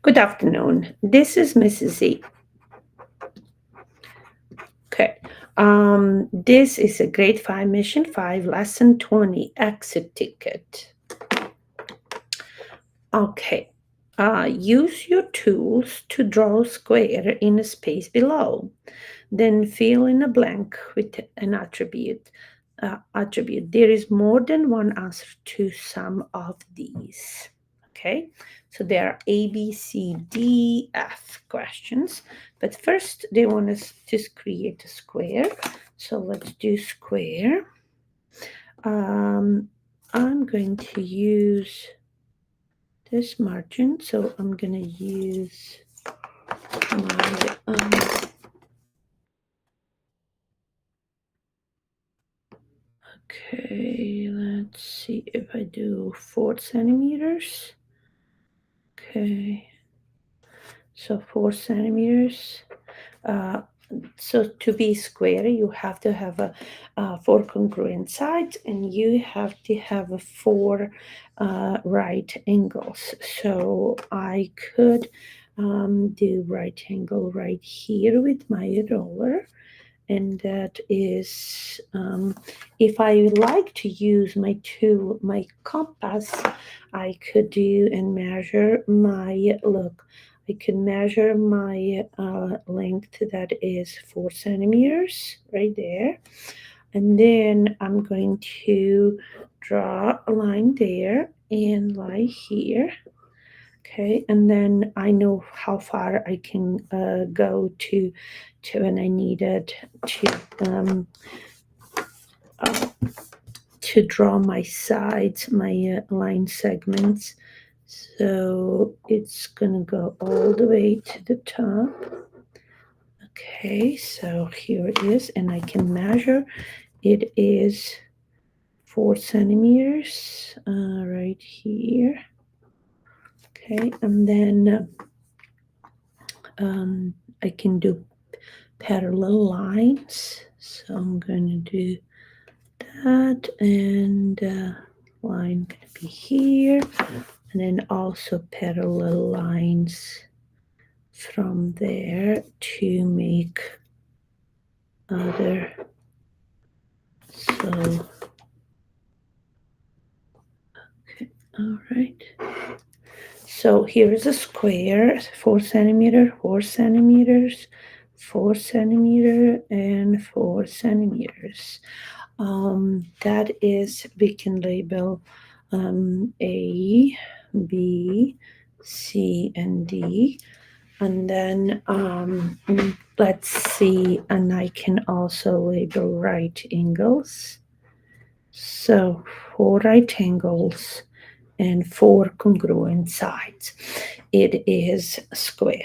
Good afternoon. This is Mrs. Z. Okay. This is a grade 5 mission 5 lesson 20 exit ticket. Okay. Use your tools to draw a square in a space below. Then fill in a blank with an attribute. There is more than one answer to some of these. Okay, so there are A, B, C, D, F questions, but first they want us to create a square. So let's do square. I'm going to use this margin, so I'm going to use my okay, let's see if I do 4 centimeters. Okay, so 4 centimeters. So to be square, you have to have 4 congruent sides, and you have to have 4 right angles. So I could do right angle right here with my roller. And that is, if I like to use my tool, my compass, I could do and measure my, look, I can measure my length, that is 4 centimeters right there. And then I'm going to draw a line there and line here. Okay, and then I know how far I can go to when I needed to draw my sides, my line segments. So it's gonna go all the way to the top. Okay, so here it is, and I can measure. It is 4 centimeters right here. Okay, and then I can do parallel lines. So I'm going to do that, and line going to be here, and then also parallel lines from there to make other. So, okay, all right. So here is a square, 4 centimeter, 4 centimeters, 4 centimeter, and 4 centimeters. That is, we can label A, B, C, and D. And then let's see, and I can also label right angles. So 4 right angles and 4 congruent sides. It is a square.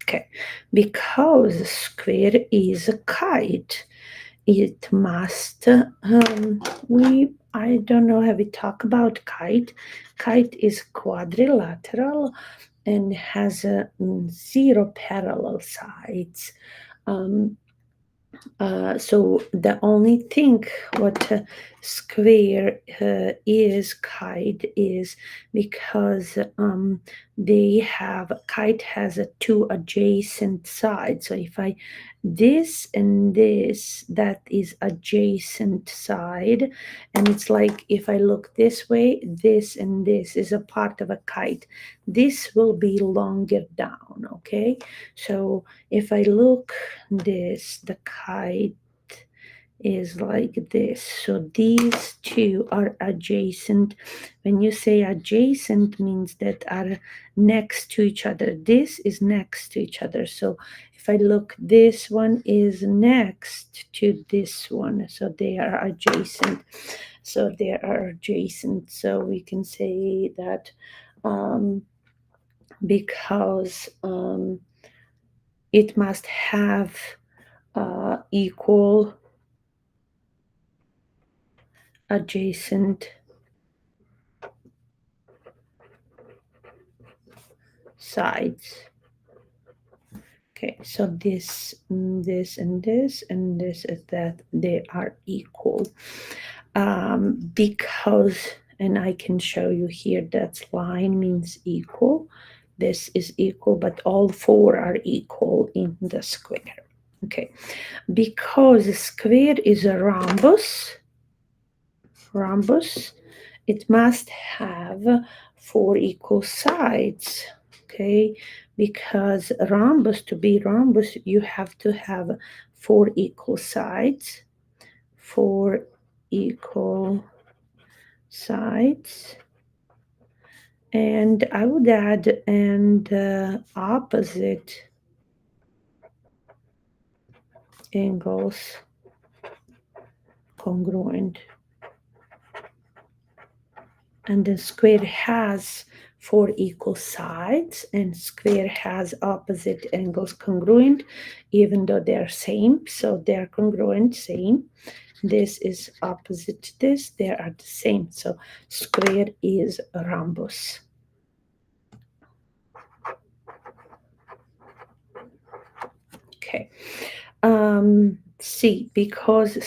Okay, because square is a kite, it must I don't know, have we talked about kite? Kite is quadrilateral and has 0 parallel sides. So the only thing what square is kite is because they have, kite has 2 adjacent sides. So if I, this and this, that is adjacent side, and it's like if I look this way, this and this is a part of a kite. This will be longer down. Okay, so if I look this, the kite is like this. So these two are adjacent. When you say adjacent, means that are next to each other. This is next to each other. So if I look, this one is next to this one. So they are adjacent. So they are adjacent. So we can say that because it must have equal adjacent sides. Okay, so this, this, and this, and this is that they are equal. Because, and I can show you here that line means equal, this is equal, but all four are equal in the square. Okay, because a square is a rhombus, it must have four equal sides. Okay, because rhombus, to be rhombus, you have to have four equal sides. Four equal sides. And I would add and opposite angles congruent. And the square has four equal sides, and square has opposite angles congruent, even though they're same. So they're congruent, same. This is opposite to this. They are the same. So square is a rhombus. Okay. C, because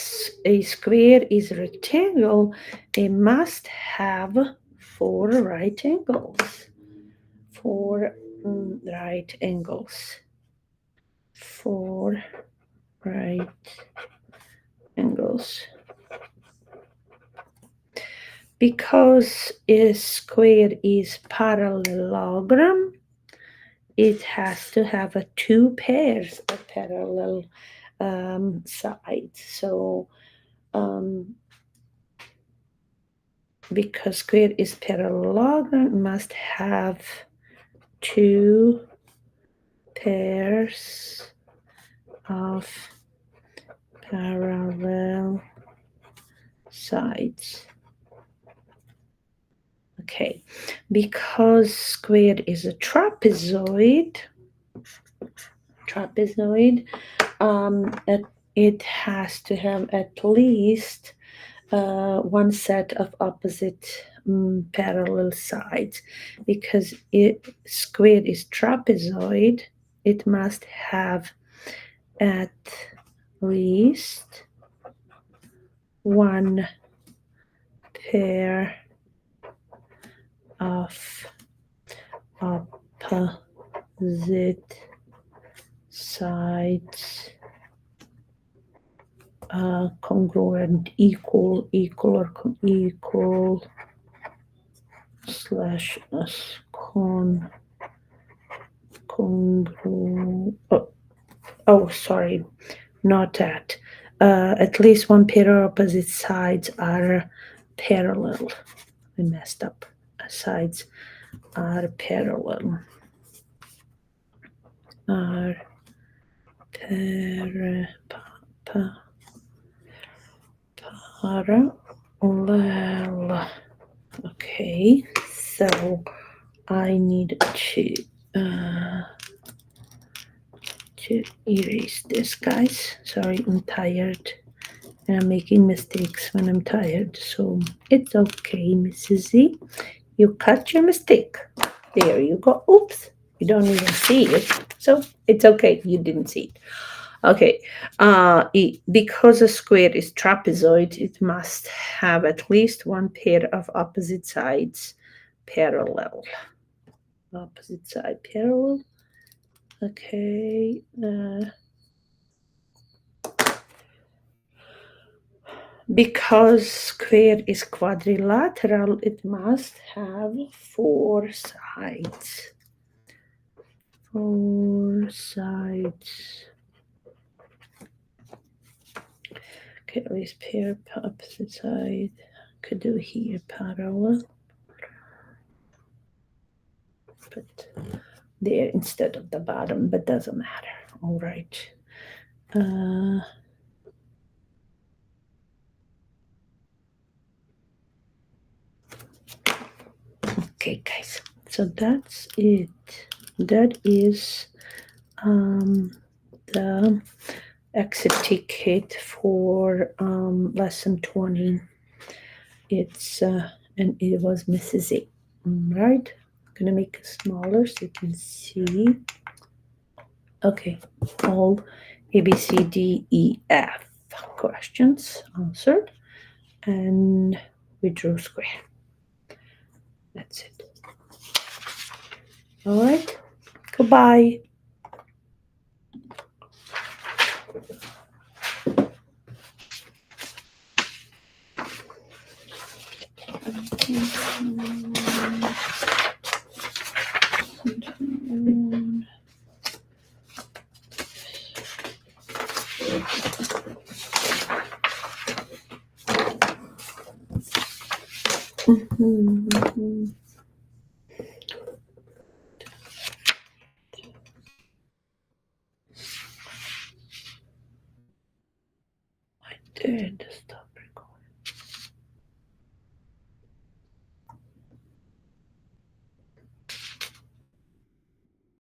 a square is a rectangle, it must have four right angles. Four right angles. Four right angles. Because a square is parallelogram, it has to have two pairs of parallel sides. So because square is parallelogram, it must have two pairs of parallel sides. Okay, because square is a trapezoid, it has to have at least one set of opposite parallel sides. Because square is trapezoid, it must have at least one pair of opposite sides congruent, equal slash congruent. Oh, sorry, not that. At least one pair of opposite sides are parallel. I messed up. Sides are parallel. Are parallel. Okay, so I need to erase this, guys. Sorry, I'm tired. And I'm making mistakes when I'm tired, so it's okay, Mrs.Z. You cut your mistake. There you go. Oops, you don't even see it, so it's okay. You didn't see it. Okay, because a square is trapezoid, it must have at least one pair of opposite sides parallel. Opposite side parallel. Okay. Because square is quadrilateral, it must have four sides. Four sides. Okay, at least pair opposite side. Could do here parallel. But there instead of the bottom, but doesn't matter. All right. Okay, guys. So that's it. That is the exit ticket for lesson 20. It's and it was Mrs.Z. Right? I'm gonna make it smaller so you can see. Okay, all A, B, C, D, E, F questions answered, and we drew square. That's it. All right. Goodbye. I did stop.